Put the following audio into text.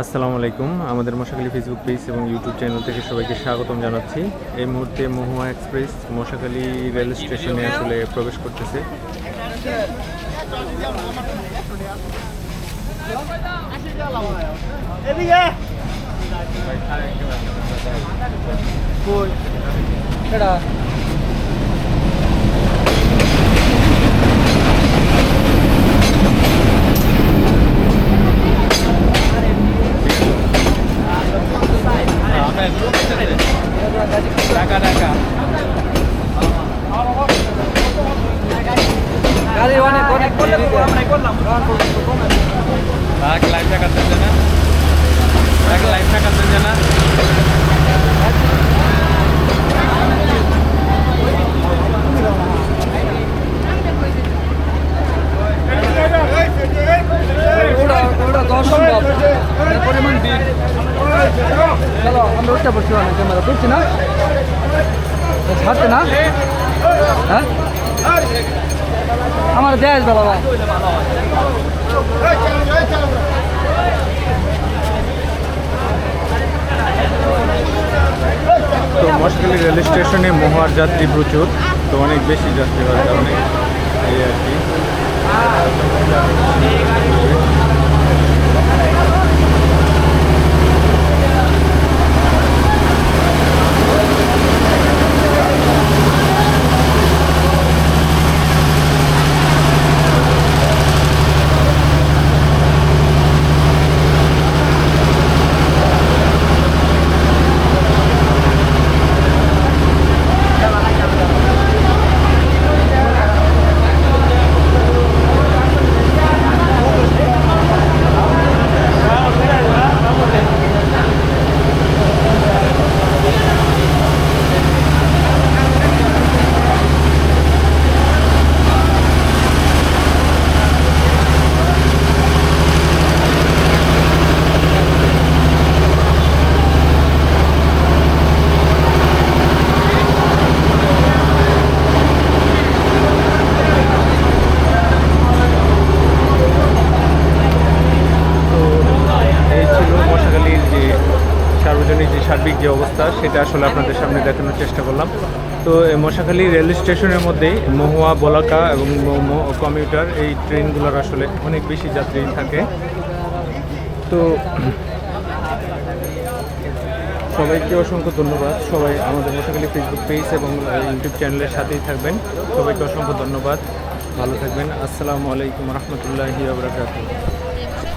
আসসালামু আলাইকুম। আমাদের মশাখালী ফেসবুক পেজ এবং ইউটিউব চ্যানেল থেকে সবাইকে স্বাগতম জানাচ্ছি। এই মুহূর্তে মহুয়া এক্সপ্রেস মশাখালী রেল স্টেশনে আসলে প্রবেশ করতেছে। চলো আমরা উঠতে পড়ছি অনেক ক্যামেরা তুলছি না ছাড়ছে না হ্যাঁ আমার দেশ বাবা তো মশাখালী রেল স্টেশনে মহুয়ার যাত্রী প্রচুর, তো অনেক বেশি যাত্রী হওয়ার কারণে এই আর কি। সার্বজনীন যে সার্বিক যে অবস্থা সেটা আসলে আপনাদের সামনে দেখানোর চেষ্টা করলাম। তো মশাখালী রেল স্টেশনের মধ্যেই মহুয়া, বলাকা এবং কমিউটার এই ট্রেনগুলোর আসলে অনেক বেশি যাত্রী থাকে। তো সবাইকে অসংখ্য ধন্যবাদ। সবাই আমাদের মশাখালী ফেসবুক পেজ এবং ইউটিউব চ্যানেলের সাথেই থাকবেন। সবাইকে অসংখ্য ধন্যবাদ। ভালো থাকবেন। আসসালামু আলাইকুম রহমতুল্লাহি ওয়া বারাকাতুহু।